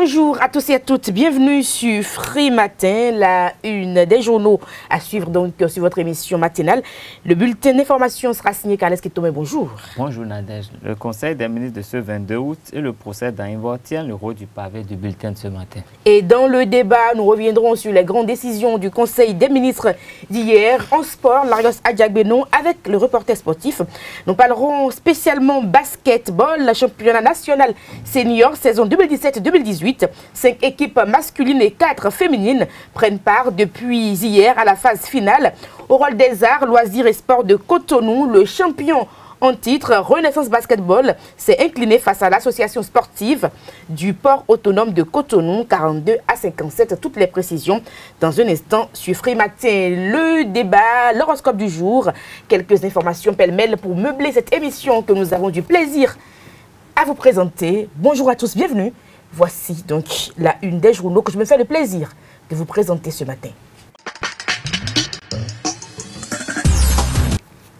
Bonjour à tous et à toutes, bienvenue sur Free Matin, la une des journaux à suivre donc sur votre émission matinale. Le bulletin d'information sera signé Carles Kitome, bonjour. Bonjour Nadège. Le Conseil des ministres de ce 22 août et le procès d'Aïnvor tiennent le rôle du pavé du bulletin de ce matin. Et dans le débat, nous reviendrons sur les grandes décisions du Conseil des ministres d'hier. En sport, Larios Adjagbenon avec le reporter sportif. Nous parlerons spécialement basketball, la championnat national senior saison 2017-2018. 5 équipes masculines et 4 féminines prennent part depuis hier à la phase finale. Au rôle des arts, loisirs et sports de Cotonou, le champion en titre, Renaissance Basketball, s'est incliné face à l'association sportive du port autonome de Cotonou, 42 à 57. Toutes les précisions dans un instant sur Free Matin. Le débat, l'horoscope du jour, quelques informations pêle-mêle pour meubler cette émission que nous avons du plaisir à vous présenter. Bonjour à tous, bienvenue. Voici donc la une des journaux que je me fais le plaisir de vous présenter ce matin.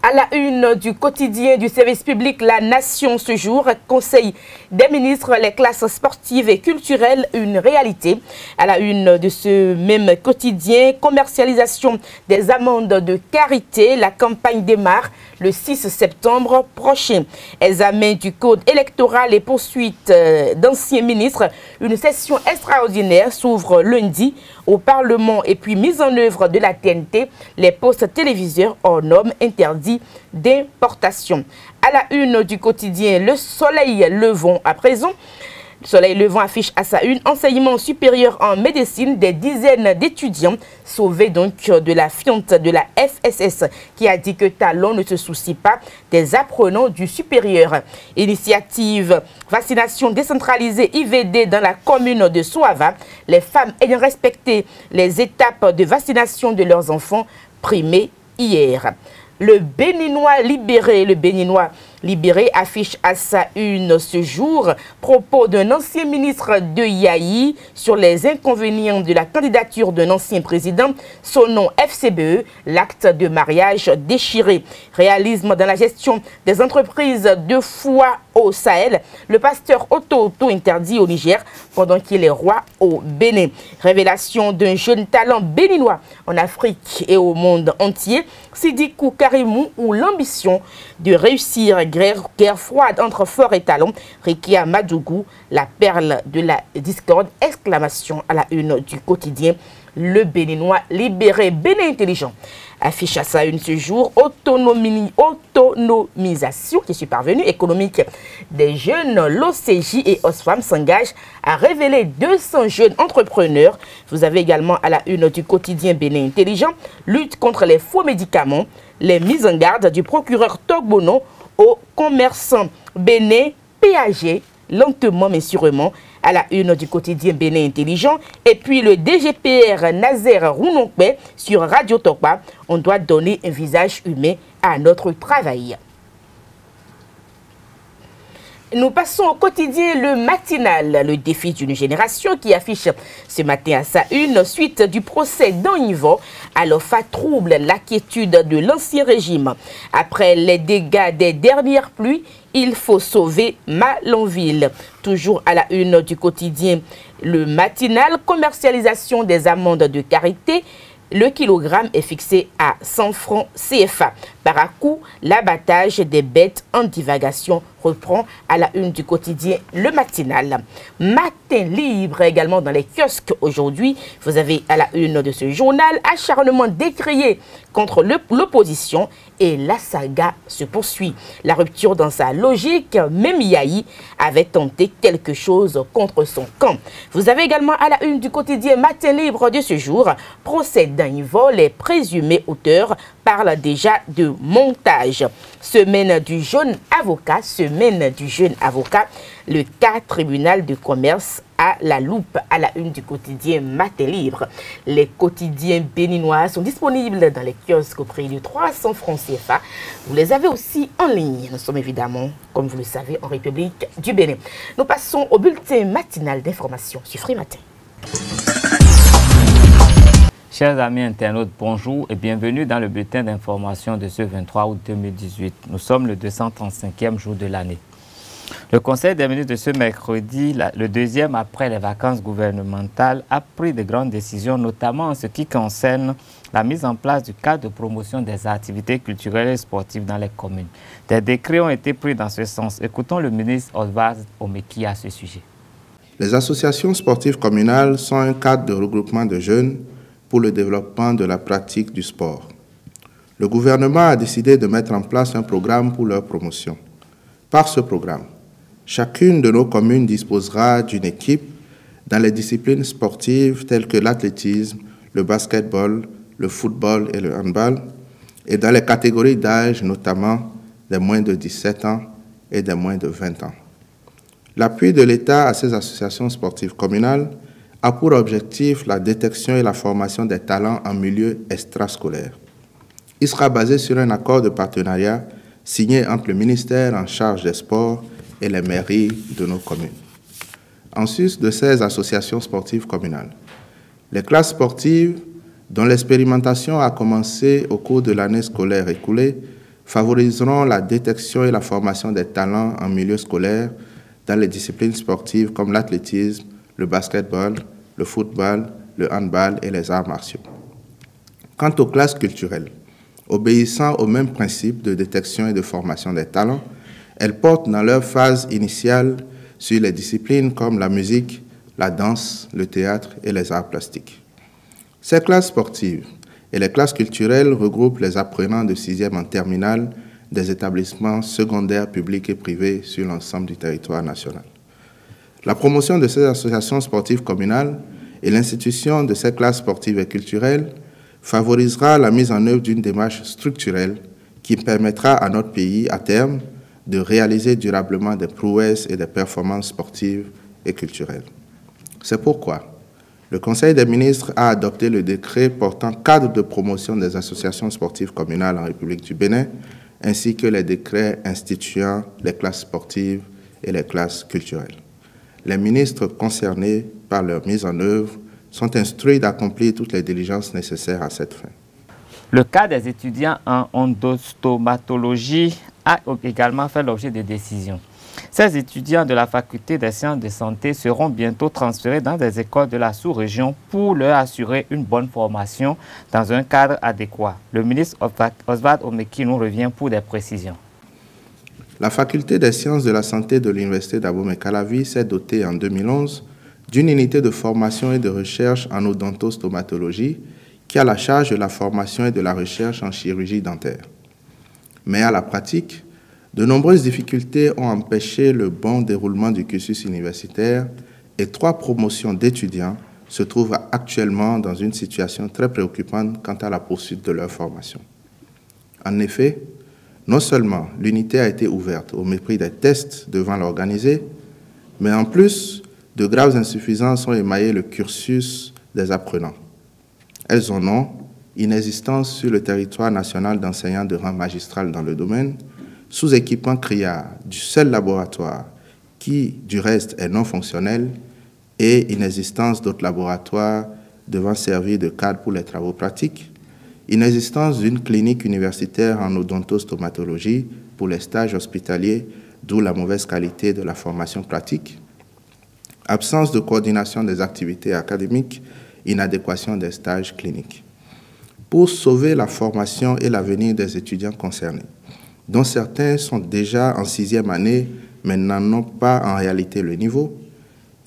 À la une du quotidien du service public La Nation ce jour, Conseil des ministres, les classes sportives et culturelles, une réalité. À la une de ce même quotidien, commercialisation des amendes de carité, la campagne démarre le 6 septembre prochain. Examen du code électoral et poursuite d'anciens ministres, une session extraordinaire s'ouvre lundi au Parlement et puis mise en œuvre de la TNT, les postes téléviseurs hors normes interdits d'importation. À la une du quotidien, le soleil levant à présent. Le soleil levant affiche à sa une enseignement supérieur en médecine, des dizaines d'étudiants sauvés donc de la fiente de la FSS qui a dit que Talon ne se soucie pas des apprenants du supérieur. Initiative vaccination décentralisée IVD dans la commune de Soava. Les femmes ayant respecté les étapes de vaccination de leurs enfants primés hier. Le Béninois libéré affiche à sa une ce jour propos d'un ancien ministre de Yaï sur les inconvénients de la candidature d'un ancien président, son nom FCBE, l'acte de mariage déchiré. Réalisme dans la gestion des entreprises de foi au Sahel, le pasteur auto-interdit au Niger pendant qu'il est roi au Bénin. Révélation d'un jeune talent béninois en Afrique et au monde entier, Sidikou Karimou, ou l'ambition de réussir guerre froide entre Fort et Talon, Rikia Madougou, la perle de la discorde, exclamation à la une du quotidien. Le Béninois libéré, Bénin intelligent, affiche à sa une ce jour autonomisation qui est parvenue économique des jeunes. L'OCJ et Osfam s'engagent à révéler 200 jeunes entrepreneurs. Vous avez également à la une du quotidien Bénin intelligent, lutte contre les faux médicaments, les mises en garde du procureur Togbono aux commerçants Bénin, PAG, lentement mais sûrement, à la une du quotidien Bénin intelligent. Et puis le DGPR Nazer Rounonkbe sur Radio Tokpa, on doit donner un visage humain à notre travail. Nous passons au quotidien le matinal, le défi d'une génération qui affiche ce matin à sa une suite du procès d'Aïnvor. Alpha trouble l'inquiétude de l'ancien régime. Après les dégâts des dernières pluies, il faut sauver Malanville. Toujours à la une du quotidien le matinal, commercialisation des amendes de carité. Le kilogramme est fixé à 100 francs CFA. Par à coup, l'abattage des bêtes en divagation reprend à la une du quotidien le matinal. Matin libre également dans les kiosques aujourd'hui. Vous avez à la une de ce journal acharnement décrié contre l'opposition et la saga se poursuit. La rupture dans sa logique, même Yaï avait tenté quelque chose contre son camp. Vous avez également à la une du quotidien Matin libre de ce jour, procès d'Aïnvor, les présumés auteurs parlent déjà de montage. Semaine du jeune avocat, le cas tribunal de commerce à la loupe à la une du quotidien Matin libre. Les quotidiens béninois sont disponibles dans les kiosques au prix de 300 francs CFA. Vous les avez aussi en ligne. Nous sommes évidemment, comme vous le savez, en République du Bénin. Nous passons au bulletin matinal d'information sur Free Matin. Chers amis internautes, bonjour et bienvenue dans le bulletin d'information de ce 23 août 2018. Nous sommes le 235e jour de l'année. Le Conseil des ministres de ce mercredi, le deuxième après les vacances gouvernementales, a pris de grandes décisions, notamment en ce qui concerne la mise en place du cadre de promotion des activités culturelles et sportives dans les communes. Des décrets ont été pris dans ce sens. Écoutons le ministre Oswald Omeki à ce sujet. Les associations sportives communales sont un cadre de regroupement de jeunes pour le développement de la pratique du sport. Le gouvernement a décidé de mettre en place un programme pour leur promotion. Par ce programme, chacune de nos communes disposera d'une équipe dans les disciplines sportives telles que l'athlétisme, le basketball, le football et le handball, et dans les catégories d'âge, notamment des moins de 17 ans et des moins de 20 ans. L'appui de l'État à ces associations sportives communales a pour objectif la détection et la formation des talents en milieu extrascolaire. Il sera basé sur un accord de partenariat signé entre le ministère en charge des sports et les mairies de nos communes. En sus de ces associations sportives communales, les classes sportives dont l'expérimentation a commencé au cours de l'année scolaire écoulée favoriseront la détection et la formation des talents en milieu scolaire dans les disciplines sportives comme l'athlétisme, le basketball, le football, le handball et les arts martiaux. Quant aux classes culturelles, obéissant au même principe de détection et de formation des talents, elles portent dans leur phase initiale sur les disciplines comme la musique, la danse, le théâtre et les arts plastiques. Ces classes sportives et les classes culturelles regroupent les apprenants de 6e en terminale des établissements secondaires publics et privés sur l'ensemble du territoire national. La promotion de ces associations sportives communales et l'institution de ces classes sportives et culturelles favorisera la mise en œuvre d'une démarche structurelle qui permettra à notre pays, à terme, de réaliser durablement des prouesses et des performances sportives et culturelles. C'est pourquoi le Conseil des ministres a adopté le décret portant cadre de promotion des associations sportives communales en République du Bénin, ainsi que les décrets instituant les classes sportives et les classes culturelles. Les ministres concernés par leur mise en œuvre sont instruits d'accomplir toutes les diligences nécessaires à cette fin. Le cas des étudiants en endostomatologie a également fait l'objet de décisions. Ces étudiants de la faculté des sciences de santé seront bientôt transférés dans des écoles de la sous-région pour leur assurer une bonne formation dans un cadre adéquat. Le ministre Oswald Omeki nous revient pour des précisions. La faculté des sciences de la santé de l'université d'Abomey-Calavi s'est dotée en 2011 d'une unité de formation et de recherche en odontostomatologie qui a la charge de la formation et de la recherche en chirurgie dentaire. Mais à la pratique, de nombreuses difficultés ont empêché le bon déroulement du cursus universitaire et 3 promotions d'étudiants se trouvent actuellement dans une situation très préoccupante quant à la poursuite de leur formation. En effet, non seulement l'unité a été ouverte au mépris des tests devant l'organiser, mais en plus, de graves insuffisances ont émaillé le cursus des apprenants. Elles en ont inexistence sur le territoire national d'enseignants de rang magistral dans le domaine, sous-équipement criard du seul laboratoire qui, du reste, est non fonctionnel et inexistence d'autres laboratoires devant servir de cadre pour les travaux pratiques, inexistence d'une clinique universitaire en odontostomatologie pour les stages hospitaliers, d'où la mauvaise qualité de la formation pratique, absence de coordination des activités académiques, inadéquation des stages cliniques. Pour sauver la formation et l'avenir des étudiants concernés, dont certains sont déjà en 6e année mais n'en ont pas en réalité le niveau,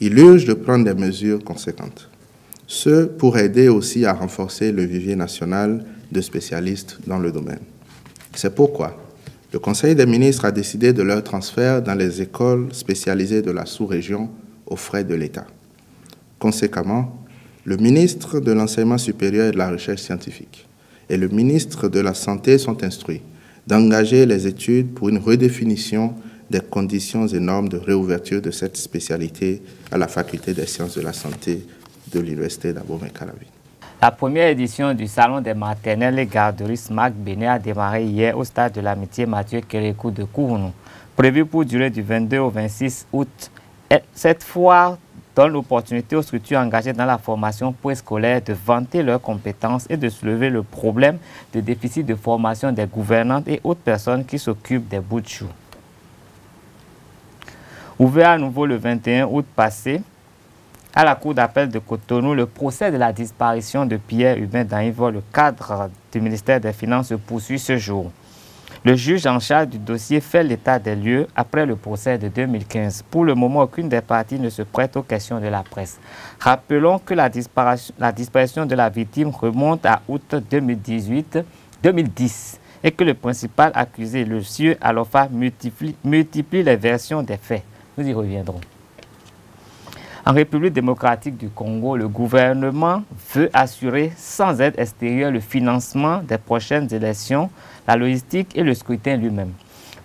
il urge de prendre des mesures conséquentes. Ce pour aider aussi à renforcer le vivier national de spécialistes dans le domaine. C'est pourquoi le Conseil des ministres a décidé de leur transfert dans les écoles spécialisées de la sous-région aux frais de l'État. Conséquemment, le ministre de l'Enseignement supérieur et de la Recherche scientifique et le ministre de la Santé sont instruits d'engager les études pour une redéfinition des conditions et normes de réouverture de cette spécialité à la Faculté des sciences de la santé de l'Université d'Abomey-Calavi. La première édition du Salon des maternelles et garderies SMAC Bénin a démarré hier au stade de l'amitié Mathieu Kérékou de Kourounou. Prévu pour durer du 22 au 26 août, cette foire donne l'opportunité aux structures engagées dans la formation préscolaire de vanter leurs compétences et de soulever le problème de déficit de formation des gouvernantes et autres personnes qui s'occupent des bouts de chou. Ouvert à nouveau le 21 août passé, à la Cour d'appel de Cotonou, le procès de la disparition de Pierre-Hubert Dainvor, le cadre du ministère des Finances, se poursuit ce jour. Le juge en charge du dossier fait l'état des lieux après le procès de 2015. Pour le moment, aucune des parties ne se prête aux questions de la presse. Rappelons que la disparition de la victime remonte à août 2010 et que le principal accusé, le sieur Alofa, multiplie les versions des faits. Nous y reviendrons. En République démocratique du Congo, le gouvernement veut assurer sans aide extérieure le financement des prochaines élections, la logistique et le scrutin lui-même.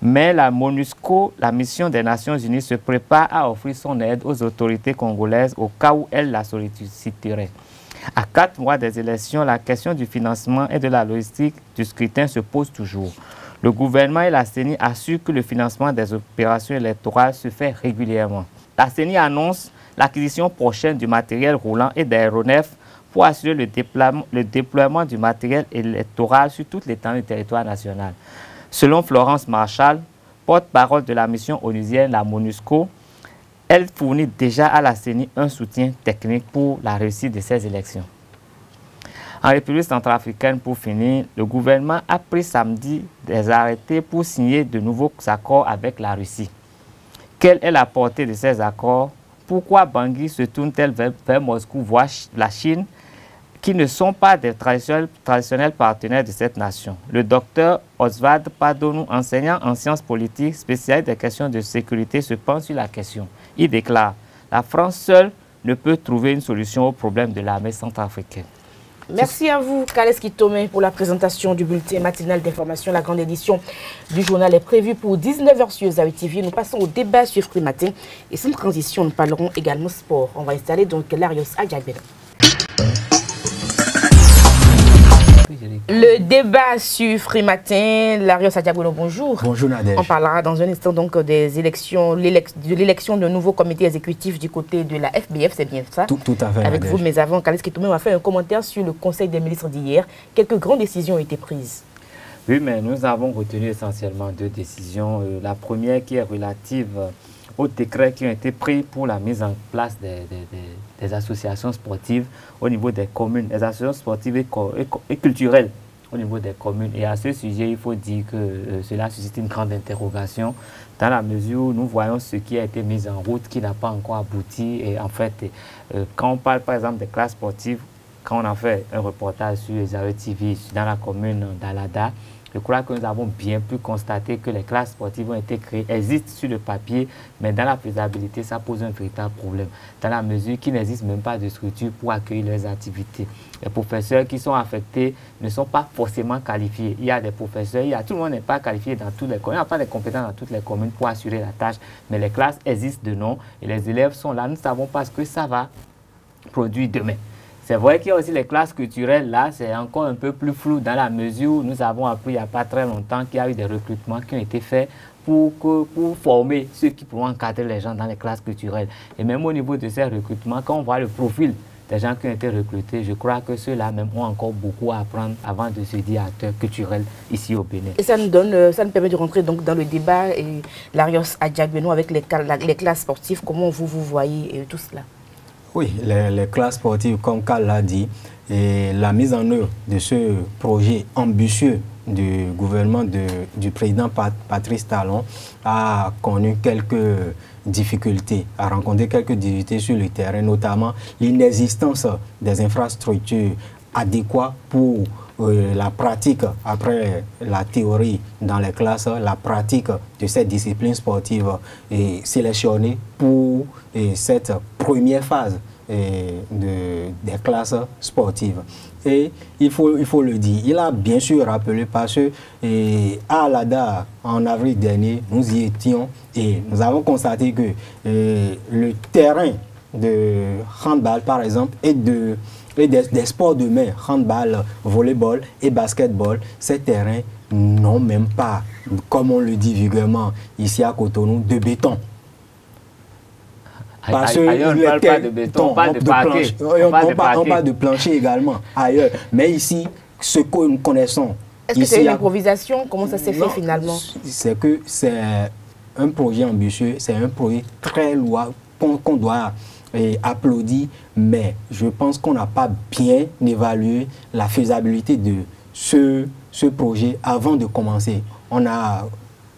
Mais la MONUSCO, la mission des Nations Unies, se prépare à offrir son aide aux autorités congolaises au cas où elles la solliciteraient. À 4 mois des élections, la question du financement et de la logistique du scrutin se pose toujours. Le gouvernement et la CENI assurent que le financement des opérations électorales se fait régulièrement. La CENI annonce l'acquisition prochaine du matériel roulant et d'aéronefs pour assurer le déploiement du matériel électoral sur toute l'étendue du territoire national. Selon Florence Marshall, porte-parole de la mission onusienne, la MONUSCO, elle fournit déjà à la CENI un soutien technique pour la réussite de ces élections. En République centrafricaine, pour finir, le gouvernement a pris samedi des arrêtés pour signer de nouveaux accords avec la Russie. Quelle est la portée de ces accords? Pourquoi Bangui se tourne-t-elle vers Moscou, voire la Chine, qui ne sont pas des traditionnels partenaires de cette nation? Le docteur Oswald Padonou, enseignant en sciences politiques, spécialiste des questions de sécurité, se penche sur la question. Il déclare « La France seule ne peut trouver une solution au problème de l'armée centrafricaine ». Merci à vous, Kaleski Tomé, pour la présentation du bulletin matinal d'information. La grande édition du journal est prévue pour 19h sur Zawi TV. Nous passons au débat sur Free Matin. Et sans transition, nous parlerons également sport. On va installer donc Larios Adjagbeno. Le débat sur Free Matin, Larios Adjagbeno, bonjour. Bonjour Nadège. On parlera dans un instant donc des élections, de l'élection d'un nouveau comité exécutif du côté de la FBF, c'est bien ça? Tout à fait. Avec vous, mais avant, Kaleski Tomé va faire un commentaire sur le Conseil des ministres d'hier. Quelques grandes décisions ont été prises. Oui, mais nous avons retenu essentiellement 2 décisions. La première qui est relative aux décrets qui ont été pris pour la mise en place des associations sportives au niveau des communes, des associations sportives et culturelles au niveau des communes. Et à ce sujet, il faut dire que cela suscite une grande interrogation dans la mesure où nous voyons ce qui a été mis en route qui n'a pas encore abouti. Et en fait, quand on parle par exemple des classes sportives, quand on a fait un reportage sur les Zawi TV dans la commune d'Alada, je crois que nous avons bien pu constater que les classes sportives ont été créées, existent sur le papier, mais dans la faisabilité, ça pose un véritable problème. Dans la mesure qu'il n'existe même pas de structure pour accueillir leurs activités. Les professeurs qui sont affectés ne sont pas forcément qualifiés. Il y a des professeurs, tout le monde n'est pas qualifié dans toutes les communes. Il n'y a pas de compétences dans toutes les communes pour assurer la tâche, mais les classes existent de nom et les élèves sont là. Nous ne savons pas ce que ça va produire demain. C'est vrai qu'il y a aussi les classes culturelles, là, c'est encore un peu plus flou dans la mesure où nous avons appris il n'y a pas très longtemps qu'il y a eu des recrutements qui ont été faits pour former ceux qui pourront encadrer les gens dans les classes culturelles. Et même au niveau de ces recrutements, quand on voit le profil des gens qui ont été recrutés, je crois que ceux-là même ont encore beaucoup à apprendre avant de se dire acteurs culturels ici au Bénin. Et ça nous permet de rentrer donc dans le débat, Larios Adjagbeno, avec les classes sportives. Comment vous voyez tout cela? Oui, les classes sportives, comme Karl l'a dit, et la mise en œuvre de ce projet ambitieux du gouvernement du président Patrice Talon a connu quelques difficultés, a rencontré quelques difficultés sur le terrain, notamment l'inexistence des infrastructures adéquates pour la pratique, après la théorie dans les classes, la pratique de cette discipline sportive est sélectionnée pour cette première phase des classes sportives. Et il faut le dire, il a bien sûr rappelé parce que à Alada, en avril dernier, nous y étions et nous avons constaté que le terrain de handball, par exemple, et des sports de main, handball, volleyball et basketball, ces terrains n'ont même pas, comme on le dit vulgairement ici à Cotonou, de béton. Parce ailleurs, on ne parle pas de béton, on parle de parquet. On parle de plancher également, ailleurs. Mais ici, ce que nous connaissons... Est-ce que c'est une improvisation? Comment ça s'est fait finalement? C'est que un projet ambitieux, c'est un projet très loin qu'on doit applaudir, mais je pense qu'on n'a pas bien évalué la faisabilité de ce projet avant de commencer.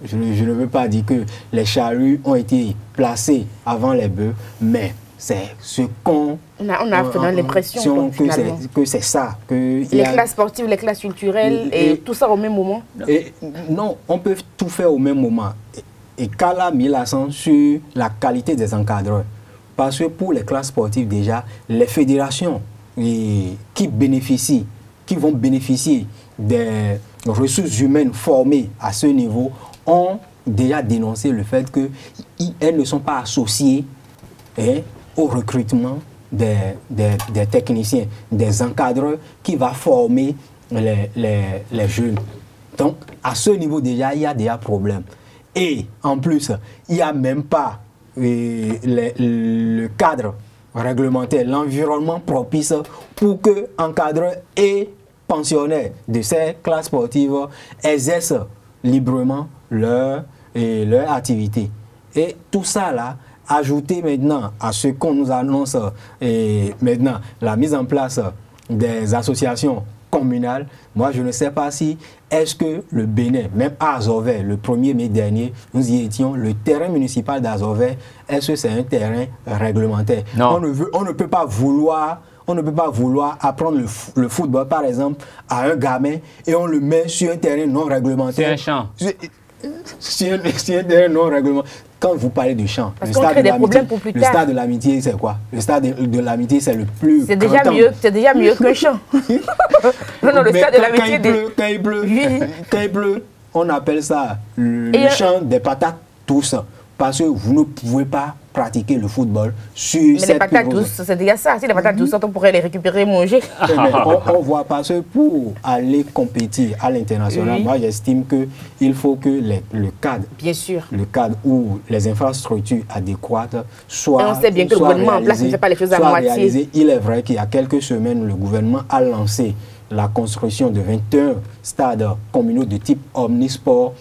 Je ne veux pas dire que les charrues ont été placées avant les bœufs, mais c'est ce qu'on... On a l'impression que c'est ça. Que les classes sportives, les classes culturelles, et tout ça au même moment? Non, on peut tout faire au même moment. Et Carl a mis l'accent sur la qualité des encadreurs. Parce que pour les classes sportives, déjà, les fédérations qui vont bénéficier des ressources humaines formées à ce niveau, ont déjà dénoncé le fait qu'elles ne sont pas associées au recrutement des techniciens, des encadreurs qui vont former les jeunes. Donc, à ce niveau déjà, il y a déjà problème. Et en plus, il n'y a même pas le cadre réglementaire, l'environnement propice pour que encadreurs et pensionnaires de ces classes sportives exercent librement leur activité. Et tout ça là, ajouté maintenant à ce qu'on nous annonce maintenant, la mise en place des associations communales, moi je ne sais pas si est-ce que le Bénin, même à Azové, le 1er mai dernier, nous y étions, le terrain municipal d'Azové, est-ce que c'est un terrain réglementaire? Non. On ne peut pas vouloir apprendre le football, par exemple, à un gamin et on le met sur un terrain non réglementaire. C'est un champ. C'est un terrain non réglementaire. Quand vous parlez du champ, le stade de l'amitié, c'est quoi? Le stade de l'amitié, c'est le plus... C'est déjà mieux qu'un champ. Non, le stade de l'amitié... Quand il pleut, on appelle ça le champ des patates tous. Parce que vous ne pouvez pas pratiquer le football sur cette... Mais les patates douces, c'est déjà ça. Si les patates douces, on pourrait les récupérer et manger. On voit parce que pour aller compétir à l'international, moi j'estime qu'il faut que le cadre... Bien sûr. Le cadre où les infrastructures adéquates soient... Et on sait bien que le gouvernement en place ne fait pas les choses à moitié. Il est vrai qu'il y a quelques semaines, le gouvernement a lancé la construction de 21 stades communaux de type omnisport,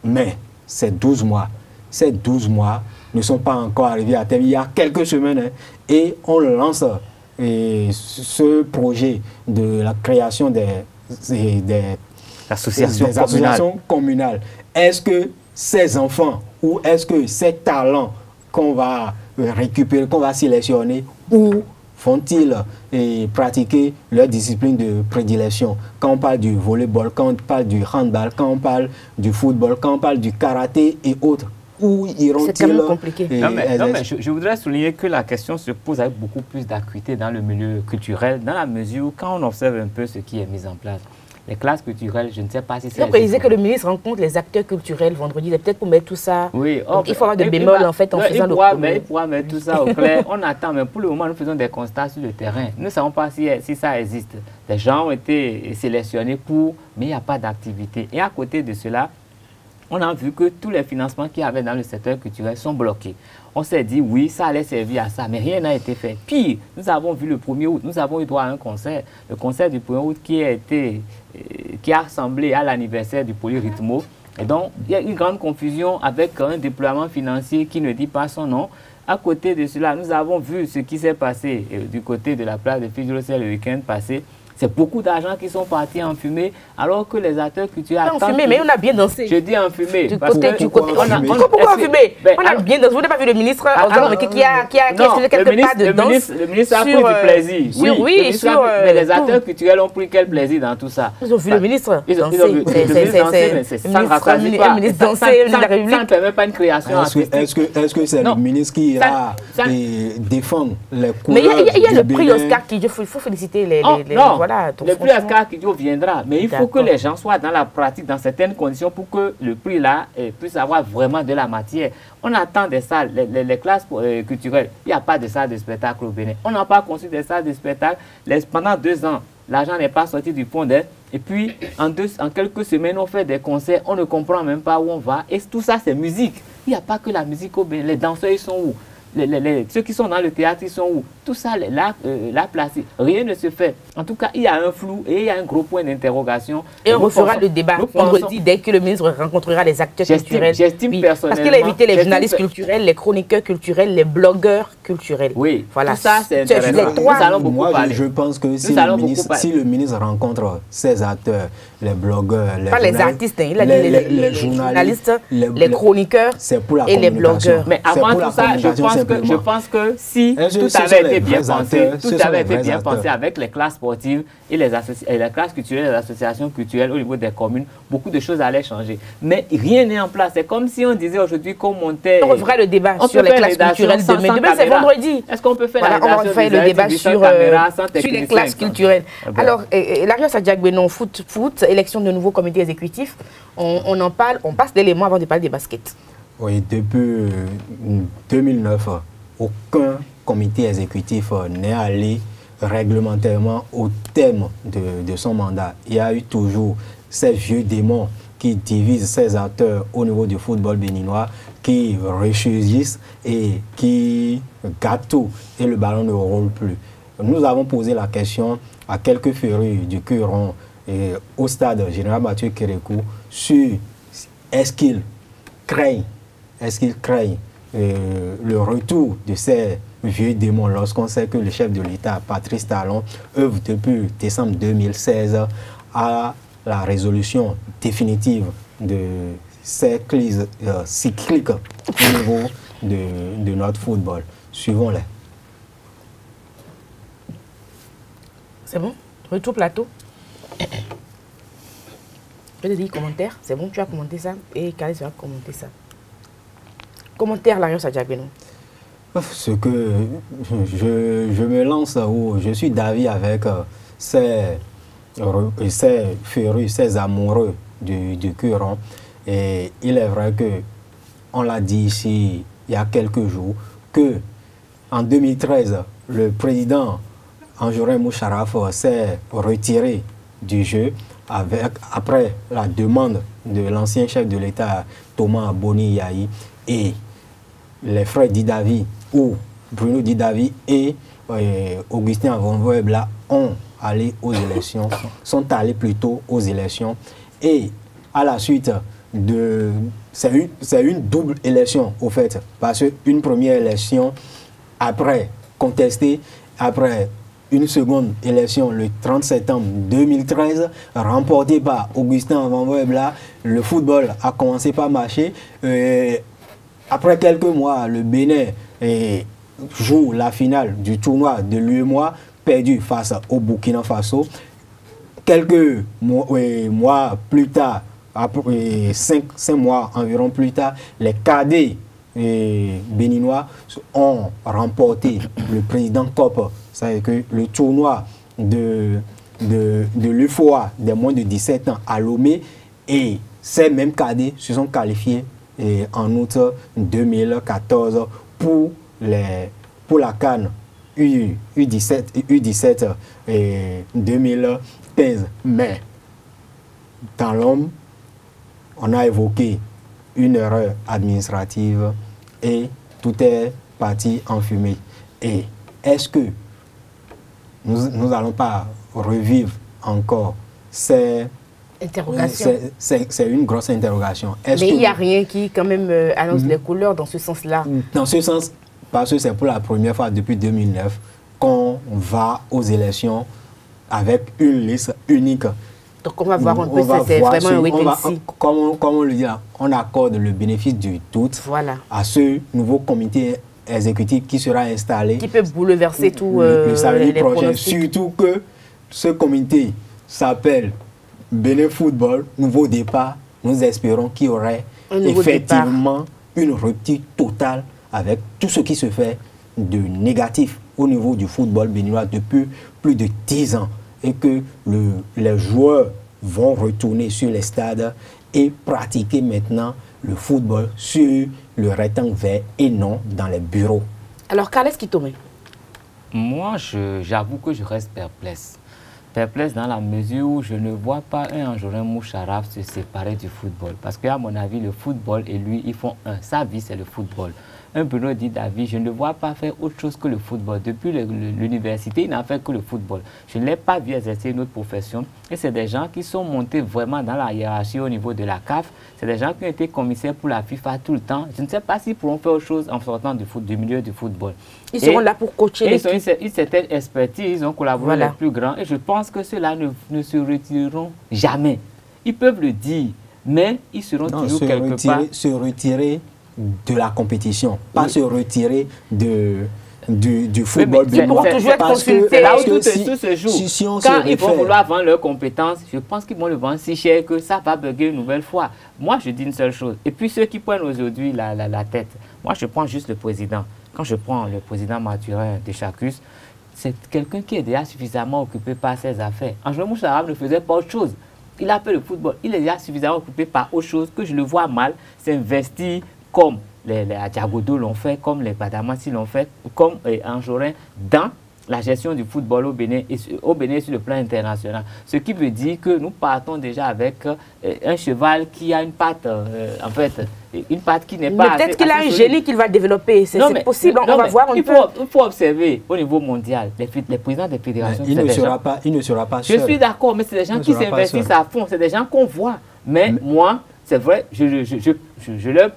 mais c'est 12 mois. Ces 12 mois ne sont pas encore arrivés à terme. Il y a quelques semaines, et on lance ce projet de la création des associations communales. Est-ce que ces enfants ou est-ce que ces talents qu'on va récupérer, qu'on va sélectionner, où vont-ils pratiquer leur discipline de prédilection? Quand on parle du volleyball, quand on parle du handball, quand on parle du football, quand on parle du karaté et autres, où iront-ils? C'est tellement compliqué. Non, mais je voudrais souligner que la question se pose avec beaucoup plus d'acuité dans le milieu culturel, dans la mesure où quand on observe un peu ce qui est mis en place, les classes culturelles, je ne sais pas si c'est... Donc, il disait que le ministre rencontre les acteurs culturels vendredi, peut-être pour mettre tout ça... Oui. Donc, il faut avoir de bémol, en fait, en faisant le... Il pourra mettre tout ça au clair. On attend, mais pour le moment, nous faisons des constats sur le terrain. Nous ne savons pas si ça existe. Des gens ont été sélectionnés mais il n'y a pas d'activité. Et à côté de cela, on a vu que tous les financements qu'il y avait dans le secteur culturel sont bloqués. On s'est dit, oui, ça allait servir à ça, mais rien n'a été fait. Pire, nous avons vu le 1er août, nous avons eu droit à un concert, le concert du 1er août qui a ressemblé à l'anniversaire du Polyrythmo. Et donc, il y a une grande confusion avec un déploiement financier qui ne dit pas son nom. À côté de cela, nous avons vu ce qui s'est passé du côté de la place de Fidjolocel le week-end passé. C'est beaucoup d'argent qui sont partis en fumée, alors que les acteurs culturels... En fumée, mais on a bien dansé. Je dis en fumée. Pourquoi en fumée? On a bien dansé. Vous n'avez pas vu le ministre qui a quelques pas de danse? Le ministre a pris du plaisir. Oui, mais les acteurs culturels ont pris quel plaisir dans tout ça? Ils ont vu le ministre danser. Ils ont vu le ministre danser, mais ça ne rassemble pas. Ça ne permet pas une création artistique. Est-ce que c'est le ministre qui défend les couleurs? Mais il y a le prix Oscar qui... Il faut féliciter les... Voilà, le prix Oscar Kidjo viendra, mais il faut que les gens soient dans la pratique, dans certaines conditions, pour que le prix là puisse avoir vraiment de la matière. On attend des salles, les classes culturelles, il n'y a pas de salle de spectacle au Bénin. On n'a pas conçu des salles de spectacle pendant 2 ans. L'argent n'est pas sorti du fond d'aide. Et puis, en quelques semaines, on fait des concerts, on ne comprend même pas où on va. Et tout ça, c'est musique. Il n'y a pas que la musique au Bénin. Les danseurs, ils sont où? ceux qui sont dans le théâtre, ils sont où? Tout ça, la place, rien ne se fait. En tout cas, il y a un flou et il y a un gros point d'interrogation. Et on refera le débat vendredi dès que le ministre rencontrera les acteurs culturels. J'estime personnellement... Parce qu'il a invité les journalistes culturels, les chroniqueurs culturels, les blogueurs culturels. Oui, voilà. Tout ça, c'est intéressant. Nous allons beaucoup parler. Je pense que si le ministre rencontre ces acteurs, les blogueurs, les artistes, il a dit les journalistes, les chroniqueurs et les blogueurs. Mais avant tout ça, je pense que si tout avait été bien pensé, avec les classes sportives et les classes culturelles, les associations culturelles au niveau des communes, beaucoup de choses allaient changer. Mais rien n'est en place. C'est comme si on disait aujourd'hui qu'on montait... On refera le débat sur les classes culturelles demain. Demain, c'est vendredi. Est-ce qu'on peut faire on va faire le débat sur les classes culturelles. Alors, Larios Adjagbenon, foot, élection de nouveaux comités exécutifs, on en parle, on passe l'élément avant de parler des baskets. Oui, depuis 2009, aucun comité exécutif n'est allé réglementairement au thème de son mandat. Il y a eu toujours ces vieux démons qui divisent ces acteurs au niveau du football béninois, qui ressurgissent et qui gâtent tout et le ballon ne roule plus. Nous avons posé la question à quelques férus du Curon et au stade Général Mathieu Kérékou sur est-ce qu'ils craignent le retour de ces vieux démons lorsqu'on sait que le chef de l'État, Patrice Talon, œuvre depuis décembre 2016 à la résolution définitive de ces crises cycliques au niveau de notre football. Suivons-les. C'est bon? Retour plateau. Je te dis commentaire. C'est bon, tu as commenté ça et Khaled va commenter ça. Commentaire, Larios Adjagbenon. Ce que je me lance où je suis d'avis avec ces férus, ces amoureux du Curon. Et il est vrai que, on l'a dit ici il y a quelques jours, que en 2013, le président Anjorin Moucharaf s'est retiré du jeu après la demande de l'ancien chef de l'État Thomas Boni Yahi et les frères Didavi ou Bruno Didavi et Augustin Avonvoebla sont allés plutôt aux élections et à la suite c'est une double élection au fait, parce qu'une première élection après contestée, après une seconde élection le 30 septembre 2013, remportée par Augustin Avonvoebla, le football a commencé par marcher. Après quelques mois, le Bénin joue la finale du tournoi de l'UEMOA, perdu face au Burkina Faso. Quelques mois plus tard, 5 mois environ plus tard, les cadets béninois ont remporté le président COP, c'est-à-dire que le tournoi de l'UFOA des moins de 17 ans à Lomé, et ces mêmes cadets se sont qualifiés en août 2014 pour la CAN U17 et U17 2015. Mais dans l'homme, on a évoqué une erreur administrative et tout est parti en fumée. Et est-ce que nous n'allons pas revivre encore ces interrogations? C'est une grosse interrogation. Mais il n'y a rien qui quand même annonce les couleurs dans ce sens-là? Dans ce sens, parce que c'est pour la première fois depuis 2009 qu'on va aux élections avec une liste unique. Donc on va voir un peu, c'est vraiment un wait-and-see. Comme on le dit, on accorde le bénéfice du doute à ce nouveau comité exécutif qui sera installé. Qui peut bouleverser tout le samedi prochain. Surtout que ce comité s'appelle Bénin Football, nouveau départ. Nous espérons qu'il y aurait effectivement une rupture totale avec tout ce qui se fait de négatif au niveau du football béninois depuis plus de 10 ans. Et que les joueurs vont retourner sur les stades et pratiquer maintenant le football sur le rectangle vert et non dans les bureaux. Alors, Khaled Kitome? Moi, j'avoue que je reste perplexe. Perplexe dans la mesure où je ne vois pas un Anjorin Moucharaf se séparer du football. Parce qu'à mon avis, le football et lui, ils font un. Sa vie, c'est le football. un Bruno Di David, je ne le vois pas faire autre chose que le football. Depuis l'université, il n'a fait que le football. Je ne l'ai pas vu exercer une autre profession. Et c'est des gens qui sont montés vraiment dans la hiérarchie au niveau de la CAF. C'est des gens qui ont été commissaires pour la FIFA tout le temps. Je ne sais pas s'ils pourront faire autre chose en sortant du milieu du football. Ils seront là pour coacher l'équipe. Ils ont une certaine expertise, ils ont collaboré avec les plus grands. Et je pense que ceux-là ne se retireront jamais. Ils peuvent le dire, mais ils seront toujours quelque part... Se retirer de la compétition, pas se retirer du football. Ils pourront toujours être consultés. Là où tout se joue. Quand ils vont vouloir vendre leurs compétences, je pense qu'ils vont le vendre si cher que ça va bugger une nouvelle fois. Moi, je dis une seule chose. Et puis ceux qui prennent aujourd'hui la tête, moi, je prends juste le président. Quand je prends le président Mathurin de Chacus, c'est quelqu'un qui est déjà suffisamment occupé par ses affaires. Angelo Moussarab ne faisait pas autre chose. Il a fait le football. Il est déjà suffisamment occupé par autre chose que je le vois mal s'investir comme les Adjagodo l'ont fait, comme les Badamassi l'ont fait, comme Anjorin dans la gestion du football au Bénin et sur le plan international. Ce qui veut dire que nous partons déjà avec un cheval qui a une patte, en fait, une patte qui n'est pas... Peut-être qu'il a un génie qu'il va développer, c'est possible, on va voir un peu. Il faut observer au niveau mondial, les présidents des fédérations... Il ne sera pas seul. Je suis d'accord, mais c'est des gens qui s'investissent à fond, c'est des gens qu'on voit. Mais moi, c'est vrai, je leur...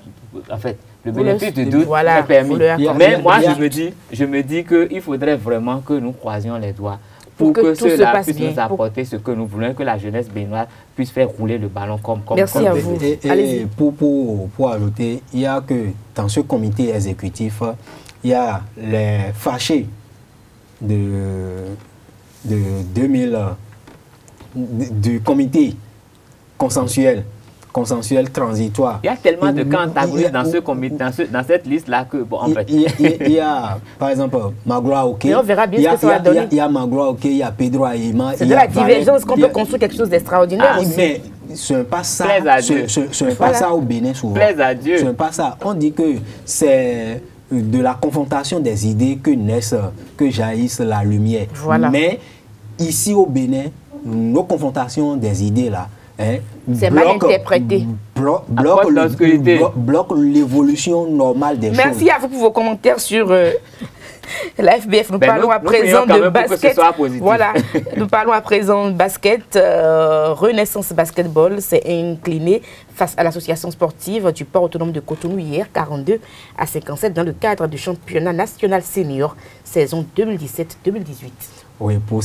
En fait, le bénéfice de doute est permis. Mais moi, je me dis qu'il faudrait vraiment que nous croisions les doigts pour que cela puisse nous apporter ce que nous voulons, que la jeunesse béninoise puisse faire rouler le ballon comme Merci à vous. Et pour ajouter, il y a que dans ce comité exécutif, il y a les fâchés du comité consensuel transitoire. Il y a tellement de cas antagonistes dans ce comité, dans cette liste-là que, bon, en fait... Il y a, par exemple, Magloire Oké. On verra bien ce que ça va donner. Il y a Magloire Oké, il y a Pedro Aïma. C'est de la divergence qu'on peut construire quelque chose d'extraordinaire aussi. Mais ce n'est pas ça. Ce n'est pas ça au Bénin souvent. Plaise à Dieu. Ce n'est pas ça. On dit que c'est de la confrontation des idées que jaillisse la lumière. Voilà. Mais ici au Bénin, nos confrontations des idées là, c'est mal interprété. Bloque l'évolution normale des choses. Merci à vous pour vos commentaires sur la FBF. Nous parlons à présent de basket. Voilà, nous parlons à présent de basket. Renaissance Basketball s'est incliné face à l'association sportive du port autonome de Cotonou hier, 42-57, dans le cadre du championnat national senior, saison 2017-2018. Oui, pour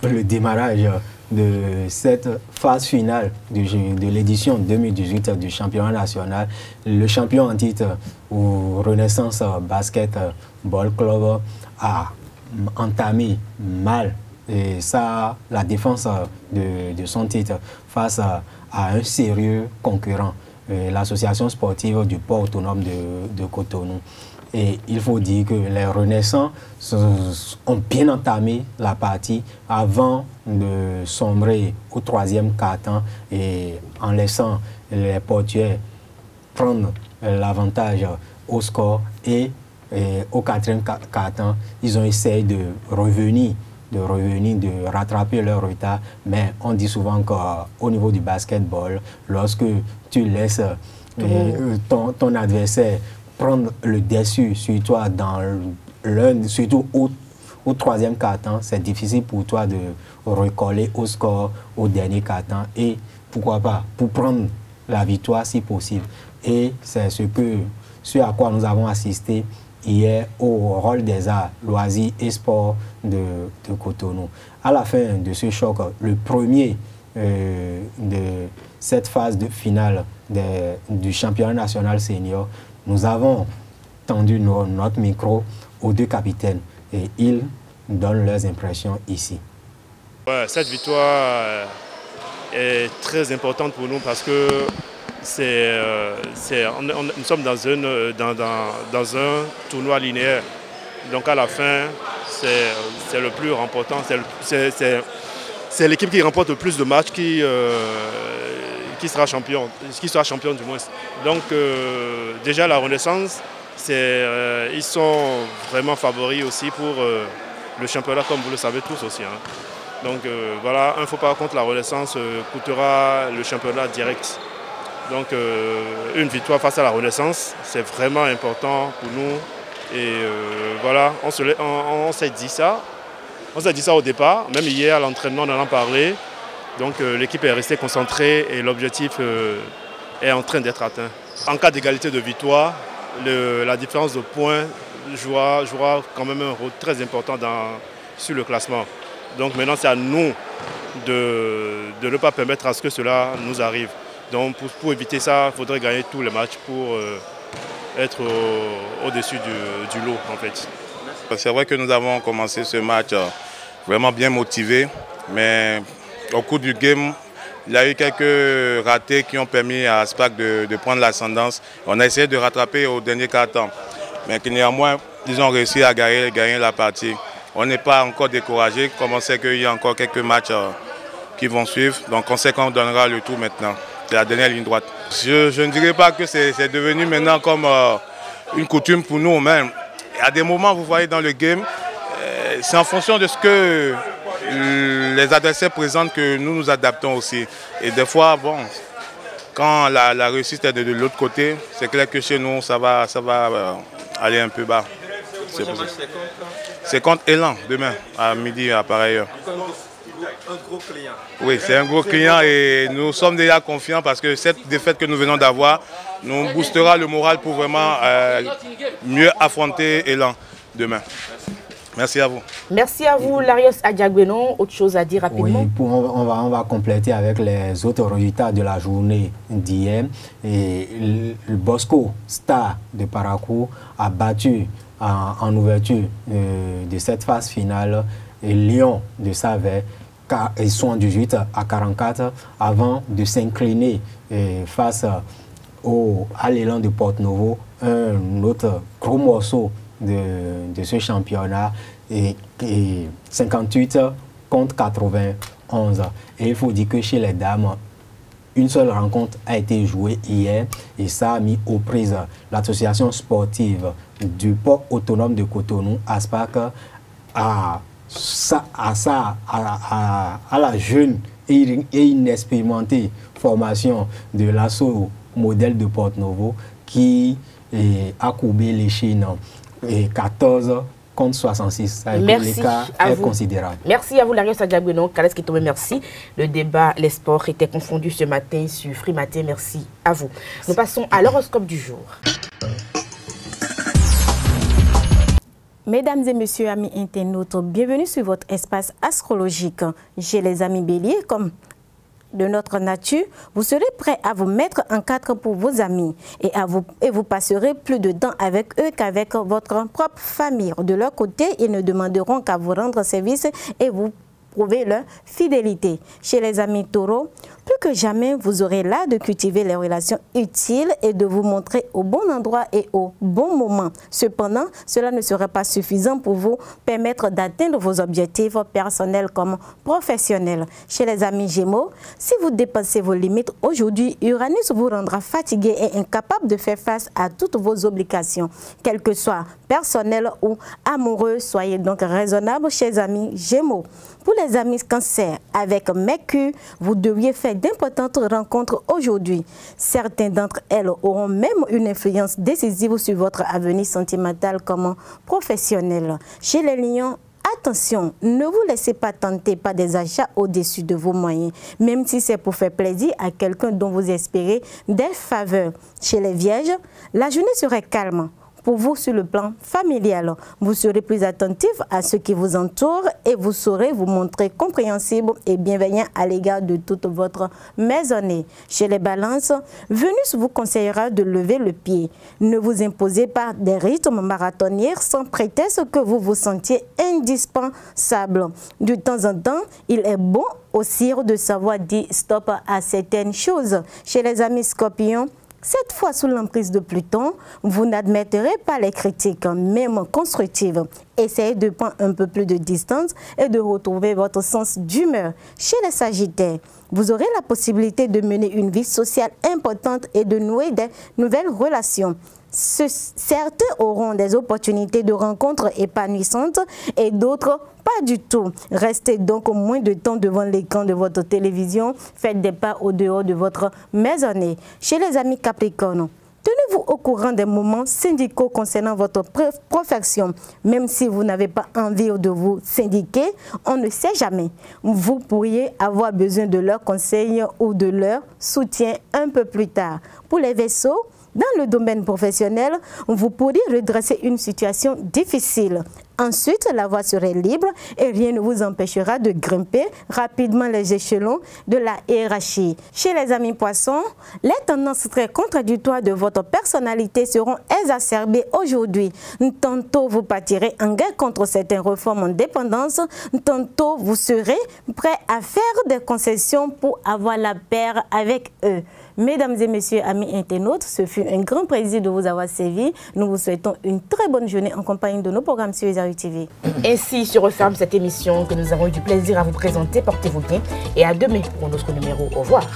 le démarrage de cette phase finale de l'édition 2018 du championnat national, le champion en titre ou Renaissance Basketball Club a entamé mal la défense de son titre face à un sérieux concurrent, l'association sportive du port autonome de Cotonou. Et il faut dire que les Renaissants ont bien entamé la partie avant de sombrer au troisième quart-temps et en laissant les portiers prendre l'avantage au score. Et au quatrième quart-temps, ils ont essayé de rattraper leur retard. Mais on dit souvent qu'au niveau du basketball, lorsque tu laisses ton adversaire prendre le dessus sur toi surtout au troisième quart-temps, c'est difficile pour toi de recoller au score au dernier quart-temps et pourquoi pas, pour prendre la victoire si possible. Et c'est ce à quoi nous avons assisté hier au rôle des arts, loisirs et sports de Cotonou. À la fin de ce choc, le premier de cette phase de finale du championnat national senior, nous avons tendu notre micro aux deux capitaines et ils donnent leurs impressions ici. Ouais, cette victoire est très importante pour nous parce que nous sommes dans un tournoi linéaire. Donc à la fin, c'est le plus remportant. C'est l'équipe qui remporte le plus de matchs qui sera champion du moins. Donc déjà la Renaissance, ils sont vraiment favoris aussi pour le championnat, comme vous le savez tous aussi. Hein. Donc voilà, un faux pas contre la Renaissance coûtera le championnat direct. Donc une victoire face à la Renaissance, c'est vraiment important pour nous. Et voilà, on s'est dit ça. On s'est dit ça au départ, même hier à l'entraînement on en a parlé. Donc l'équipe est restée concentrée et l'objectif est en train d'être atteint. En cas d'égalité de victoire, la différence de points jouera quand même un rôle très important sur le classement. Donc maintenant c'est à nous de ne pas permettre à ce que cela nous arrive. Donc pour éviter ça, il faudrait gagner tous les matchs pour être au-dessus du lot en fait. C'est vrai que nous avons commencé ce match vraiment bien motivé, mais au cours du game, il y a eu quelques ratés qui ont permis à SPAC de prendre l'ascendance. On a essayé de rattraper au dernier quart-temps, mais néanmoins, ils ont réussi à gagner la partie. On n'est pas encore découragé, comme on sait qu'il y a encore quelques matchs qui vont suivre, donc on sait qu'on donnera le tout maintenant. C'est la dernière ligne droite. Je ne dirais pas que c'est devenu maintenant comme une coutume pour nous, même. À des moments, vous voyez dans le game, c'est en fonction de ce que les adversaires présentent que nous nous adaptons aussi. Et des fois, bon, quand la réussite est de l'autre côté, c'est clair que chez nous, ça va aller un peu bas. C'est contre Elan, demain, à midi, à pareille heure. Un gros client. Oui, c'est un gros client et nous sommes déjà confiants parce que cette défaite que nous venons d'avoir nous boostera le moral pour vraiment mieux affronter Elan demain. Merci à vous. Merci à vous, Larios Adjagbenon. Autre chose à dire rapidement? Oui, on va compléter avec les autres résultats de la journée d'hier. Le Bosco Star de Parakou a battu en ouverture de cette phase finale et Lyon de Savais. Ils sont 18 à 44 avant de s'incliner face à l'élan de Porto-Novo, un autre gros morceau de ce championnat, et 58 contre 91. Et il faut dire que chez les dames, une seule rencontre a été jouée hier et ça a mis aux prises l'association sportive du port autonome de Cotonou, ASPAC, à la jeune et inexpérimentée formation de l'assaut modèle de Porto-Novo qui a courbé les Chines 14 contre 66. L'écart est considérable. Merci à vous, Larios Adjagbenon. Kales Kitome, merci. Le débat, les sports étaient confondus ce matin sur Free Matin. Merci à vous. Nous passons à l'horoscope du jour. Mesdames et messieurs, amis internautes, bienvenue sur votre espace astrologique. Chez les amis béliers, comme de notre nature, vous serez prêts à vous mettre en cadre pour vos amis et vous passerez plus de temps avec eux qu'avec votre propre famille. De leur côté, ils ne demanderont qu'à vous rendre service et vous prouver leur fidélité. Chez les amis taureaux, plus que jamais, vous aurez l'art de cultiver les relations utiles et de vous montrer au bon endroit et au bon moment. Cependant, cela ne sera pas suffisant pour vous permettre d'atteindre vos objectifs personnels comme professionnels. Chez les amis gémeaux, si vous dépassez vos limites aujourd'hui, Uranus vous rendra fatigué et incapable de faire face à toutes vos obligations, quelles que soient personnelles ou amoureuses. Soyez donc raisonnables, chers amis gémeaux. Pour les amis cancer, avec Mercure, vous devriez faire d'importantes rencontres aujourd'hui. Certains d'entre elles auront même une influence décisive sur votre avenir sentimental comme professionnel. Chez les lions, attention, ne vous laissez pas tenter par des achats au-dessus de vos moyens, même si c'est pour faire plaisir à quelqu'un dont vous espérez des faveurs. Chez les vierges, la journée serait calme. Pour vous, sur le plan familial, vous serez plus attentif à ce qui vous entoure et vous saurez vous montrer compréhensible et bienveillant à l'égard de toute votre maisonnée. Chez les balances, Vénus vous conseillera de lever le pied. Ne vous imposez pas des rythmes marathoniens sans prétexte que vous vous sentiez indispensable. De temps en temps, il est bon aussi de savoir dire stop à certaines choses. Chez les amis scorpions, cette fois, sous l'emprise de Pluton, vous n'admettrez pas les critiques, même constructives. Essayez de prendre un peu plus de distance et de retrouver votre sens d'humeur. Chez les Sagittaires, vous aurez la possibilité de mener une vie sociale importante et de nouer des nouvelles relations. Certains auront des opportunités de rencontres épanouissantes et d'autres pas du tout. Restez donc moins de temps devant l'écran de votre télévision. Faites des pas au dehors de votre maisonnée. Chez les amis Capricorne, tenez-vous au courant des moments syndicaux concernant votre profession. Même si vous n'avez pas envie de vous syndiquer, on ne sait jamais. Vous pourriez avoir besoin de leurs conseils ou de leur soutien un peu plus tard. Pour les Verseaux, dans le domaine professionnel, vous pourriez redresser une situation difficile. Ensuite, la voie serait libre et rien ne vous empêchera de grimper rapidement les échelons de la hiérarchie. Chez les amis poissons, les tendances très contradictoires de votre personnalité seront exacerbées aujourd'hui. Tantôt, vous partirez en guerre contre certaines réformes en dépendance, tantôt, vous serez prêt à faire des concessions pour avoir la paire avec eux. Mesdames et messieurs, amis internautes, ce fut un grand plaisir de vous avoir servi. Nous vous souhaitons une très bonne journée en compagnie de nos programmes sur Isaru TV. Ainsi se referme cette émission que nous avons eu du plaisir à vous présenter. Portez-vous bien et à demain pour notre numéro. Au revoir.